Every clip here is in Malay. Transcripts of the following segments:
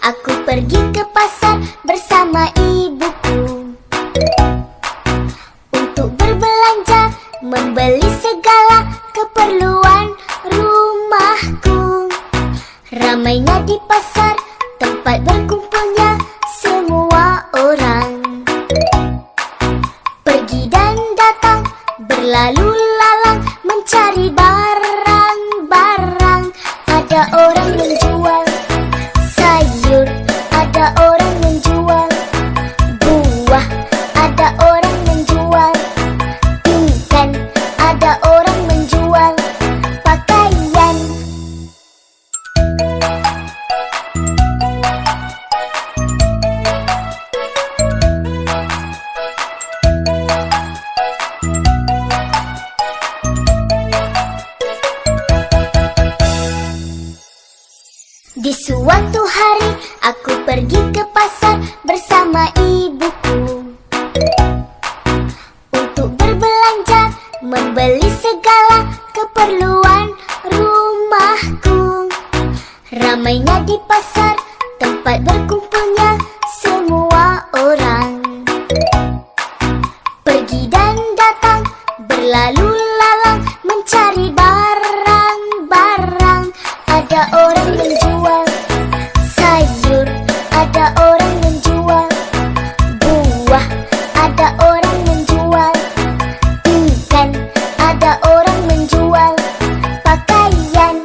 aku pergi ke pasar bersama ibuku untuk berbelanja, membeli segala keperluan rumahku. Ramainya di pasar, tempat berkumpulnya semua orang. Pergi dan datang, berlalu lalang, mencari barang-barang. Ada orang menjual sayur, ada orang menjual buah, ada orang menjual ikan, ada orang menjual pakaian. Di suatu hari, aku pergi ke pasar bersama ibuku untuk berbelanja, membeli segala keperluan rumahku. Ramainya di pasar, tempat berkumpulnya semua orang. Pergi dan datang, berlalu lalang, mencari barang-barang. Ada orang menjual sayur, ada orang menjual buah, ada orang menjual ikan, ada orang menjual pakaian.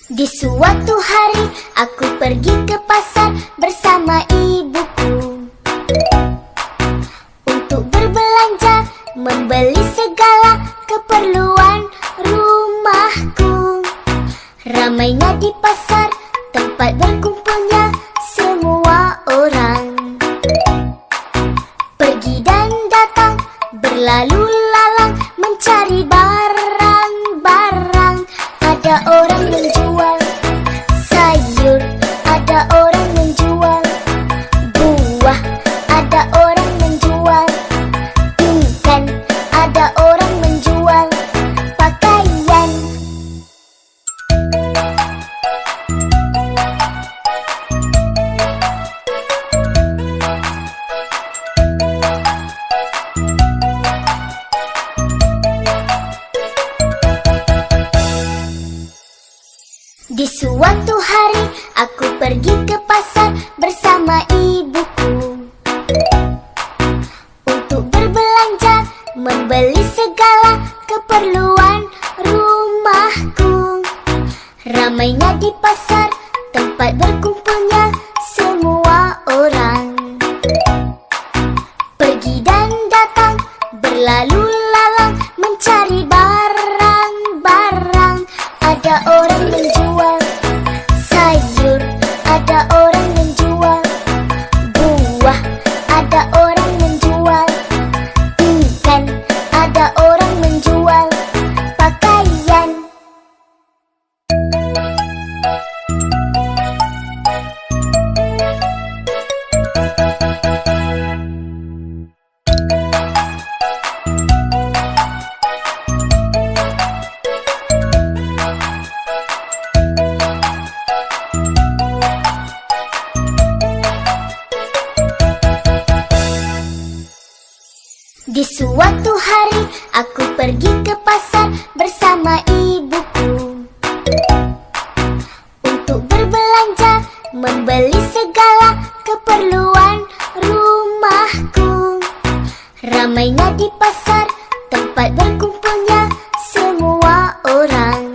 Di suatu hari, aku pergi ke pasar bersama ibuku untuk berbelanja, membeli segala keperluan rumahku. Ramainya di pasar, tempat berkumpulnya semua orang. Pergi dan datang, berlalu lalang, mencari barang-barang. Ada orang menjual sayur, ada orang menjual buah, ada orang menjual ikan, ada orang menjual pakaian. Di suatu hari, aku pergi ke pasar bersama ibuku untuk berbelanja, membeli segala keperluan rumahku. Ramainya di pasar, tempat berkumpulnya semua orang. Pergi dan datang, berlalu lalang, mencari barang-barang. Ada orang menjual sayur, ada orang menjual buah, ada orang menjual ikan, ada orang menjual pakaian. Di suatu hari, aku pergi ke pasar bersama ibuku untuk berbelanja, membeli segala keperluan rumahku. Ramainya di pasar, tempat berkumpulnya semua orang.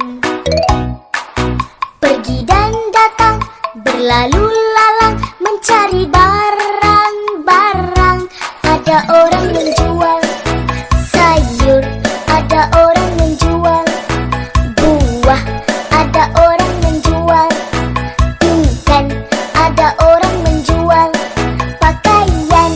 Pergi dan datang, berlalu lalang, mencari barang-barang. Ada orang menjual sayur, ada orang menjual buah, ada orang menjual ikan, ada orang menjual pakaian.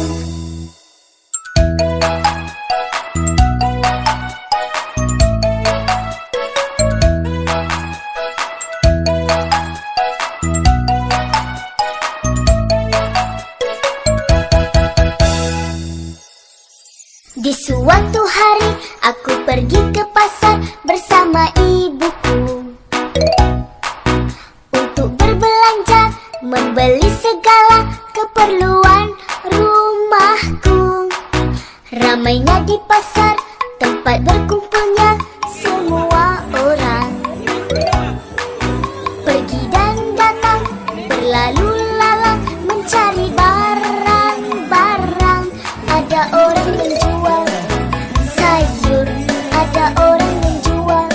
Di suatu hari aku pergi ke pasar bersama ibuku untuk berbelanja, membeli segala keperluan rumahku. Ramainya di pasar, tempat berkumpulnya semua orang. Pergi dan datang, berlalu lalang, mencari barang-barang. Ada orang menjual sayur, ada orang menjual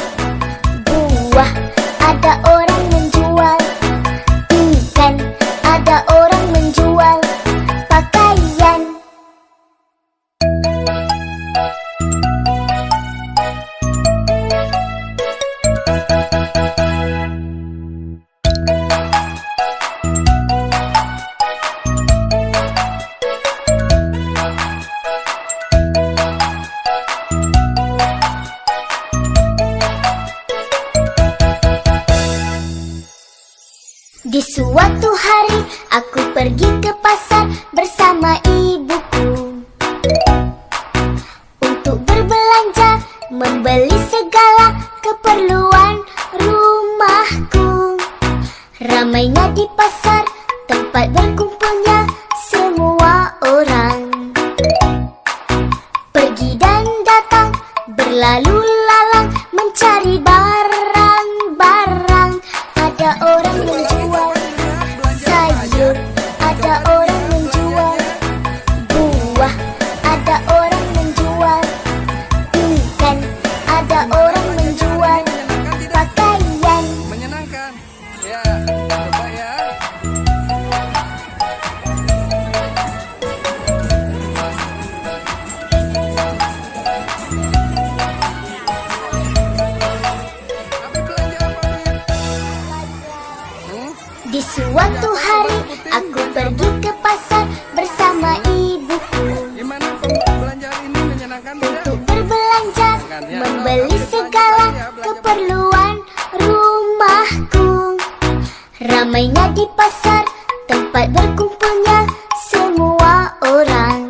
buah, ada orang menjual ikan, ada orang menjual pakaian. Di suatu hari aku pergi ke pasar bersama ibuku untuk berbelanja, membeli segala keperluan rumahku. Ramainya di pasar, tempat berkumpulnya semua orang. Pergi dan datang, berlalu lalang, mencari barang-barang. Ada orang menjual sayur, ada orang menjual buah, ada orang menjual ikan, ada orang menjual pakaian. Menyenangkan. Ya, coba ya. Di suatu hari aku pergi ke pasar bersama ibuku Gimana pembelanjaan ini menyenangkan tidak? untuk berbelanja, membeli segala keperluan rumahku. Ramainya di pasar, tempat berkumpulnya semua orang.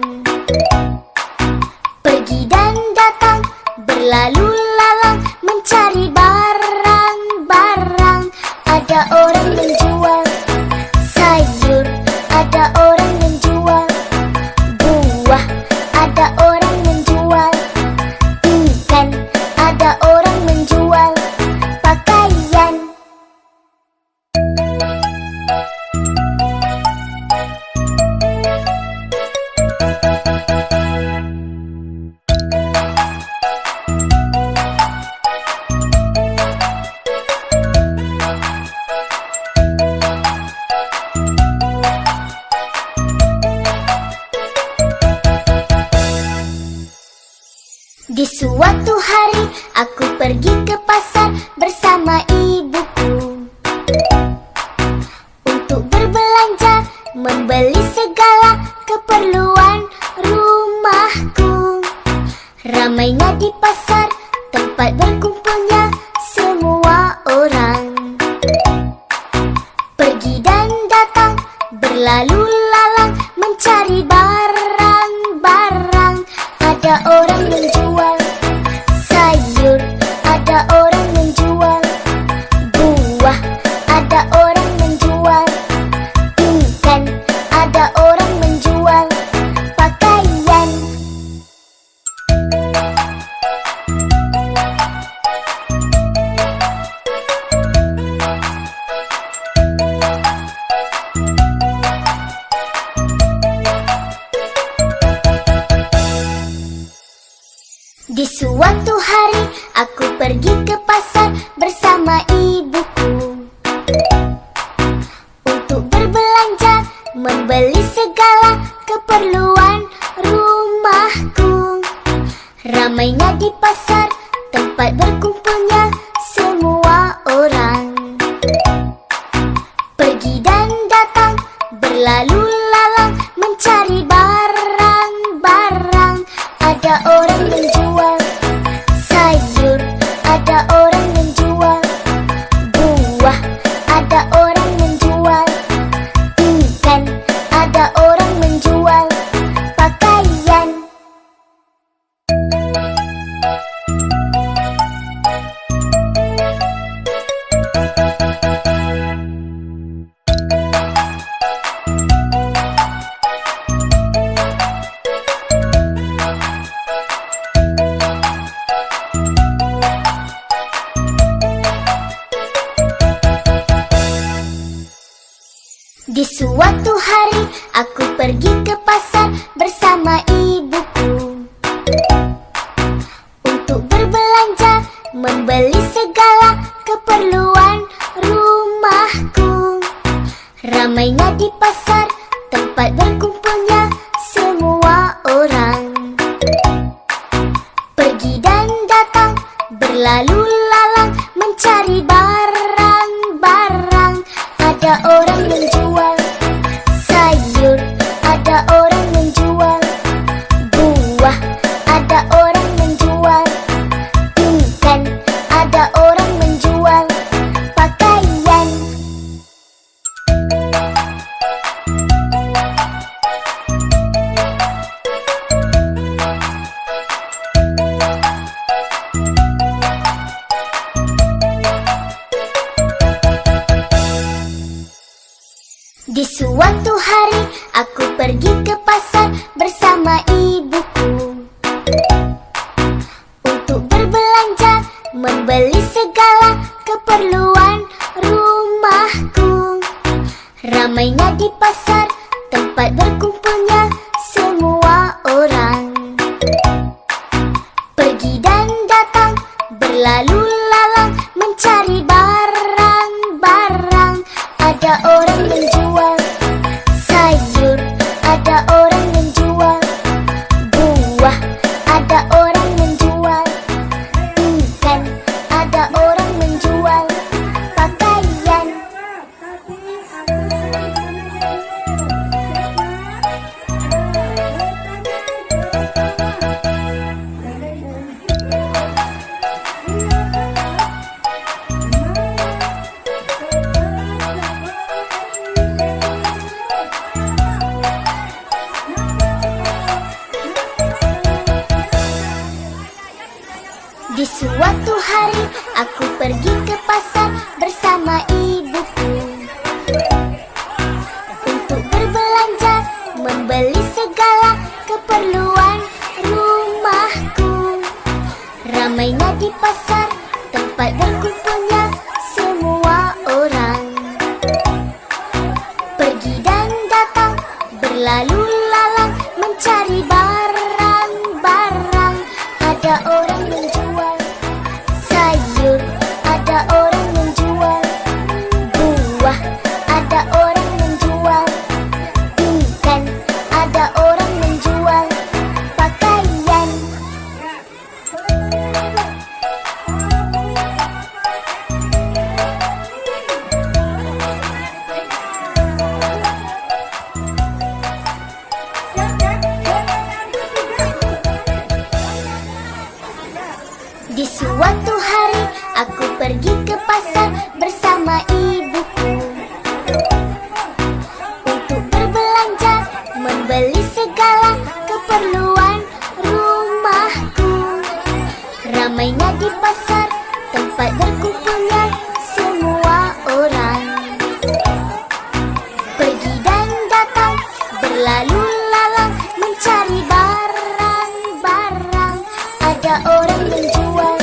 Pergi dan datang, berlalu lalang, mencari barang-barang. Ada orang menjual sayur, ada orang menjual buah, ada orang menjual ikan, ada orang menjual pakaian. Di suatu hari aku pergi ke pasar bersama ibuku untuk berbelanja, membeli segala keperluan rumahku. Ramainya di pasar, tempat berkumpulnya semua orang. Pergi dan datang, berlalu lalang, mencari barang-barang. Ada orang menjual sayur, ada orang menjual buah, ada orang menjual ikan, ada orang menjual pakaian. Di suatu hari aku pergi ke pasar bersama ibuku untuk berbelanja, membeli segala keperluan rumahku. Ramainya di pasar, tempat berkumpulnya semua orang. Pergi dan datang, berlalu lalang, mencari barang-barang. Ada orang menjual sayur, ada orang menjual buah, ada orang menjual ikan, ada orang menjual pakaian. pergi ke pasar bersama ibuku untuk berbelanja, membeli segala keperluan rumahku. Ramainya di pasar, tempat berkumpulnya semua orang. Pergi dan datang, berlalu lalang, mencari barang-barang. Ada orang menjual sayur, ada orang menjual buah, ada orang menjual ikan, ada orang menjual pakaian. Di suatu hari aku pergi ke pasar bersama ibuku untuk berbelanja, membeli segala keperluan rumahku. Ramainya di pasar, tempat berkumpulnya semua orang. Pergi dan datang, berlalu lalang, mencari barang-barang. Ada orang menjual sayur, ada orang menjual buah, ada orang menjual ikan, ada orang menjual pakaian. Di suatu hari aku pergi ke pasar bersama ibuku untuk berbelanja, membeli segala keperluan rumahku. Ramainya di pasar, tempat berkumpulnya semua orang. Pergi dan datang, berlalu lalang, mencari barang-barang. Ada orang menjual sayur, ada orang menjual buah, ada orang menjual ikan, ada orang menjual pakaian. Di suatu hari aku pergi ke pasar bersama ibuku untuk berbelanja, membeli segala keperluan rumahku. Ramainya di pasar, tempat berkumpulnya semua orang. Pergi dan datang, berlalu lalang, mencari barang-barang. Ada orang menjual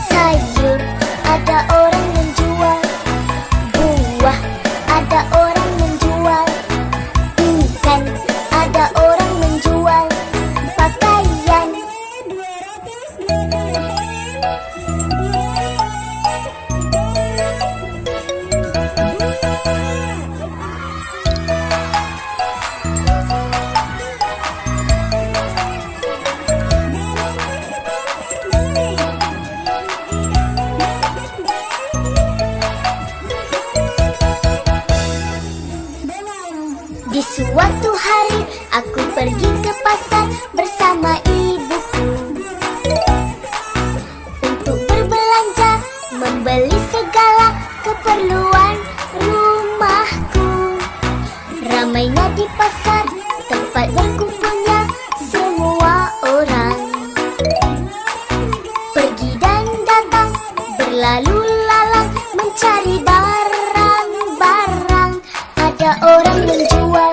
sayur, ada orang menjual buah, ada orang menjual ikan, ada orang menjual pakaian. Di suatu hari aku pergi ke pasar bersama ibuku untuk berbelanja, membeli segala keperluan rumahku. Ramainya di pasar, tempat berkumpulnya semua orang. Pergi dan datang, berlalu lalang, mencari barang-barang. Ada orang menjual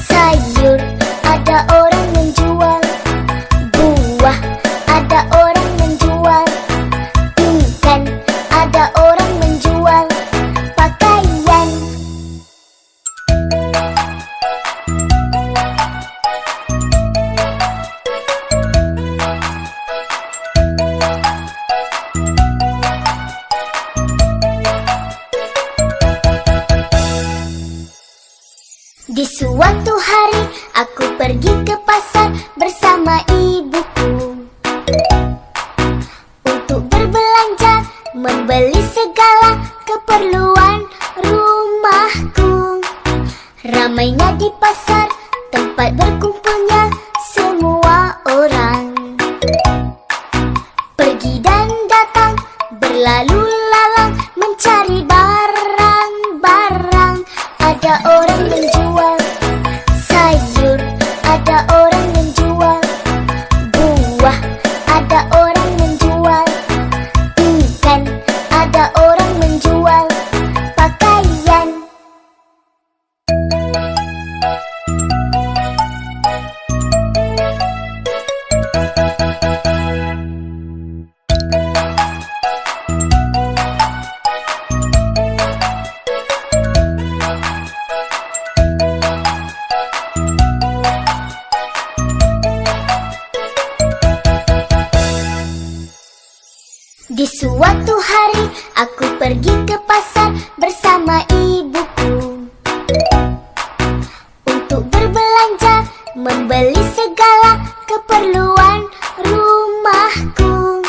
sayur, ada orang menjual buah, ada orang menjual ikan, ada orang menjual pakaian. suatu hari aku pergi ke pasar bersama ibuku untuk berbelanja, membeli segala keperluan rumahku. Ramainya di pasar, tempat berkumpulnya semua orang. Pergi dan datang, berlalu lalang, mencari barang-barang. Ada orang menjual sayur, ada orang menjual buah, ada orang menjual ikan, ada orang menjual pakaian. Di suatu hari aku pergi ke pasar bersama ibuku untuk berbelanja, membeli segala keperluan rumahku.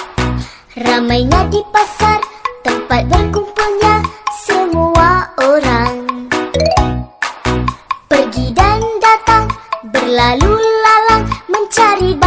Ramainya di pasar, tempat berkumpulnya semua orang. Pergi dan datang, berlalu lalang, mencari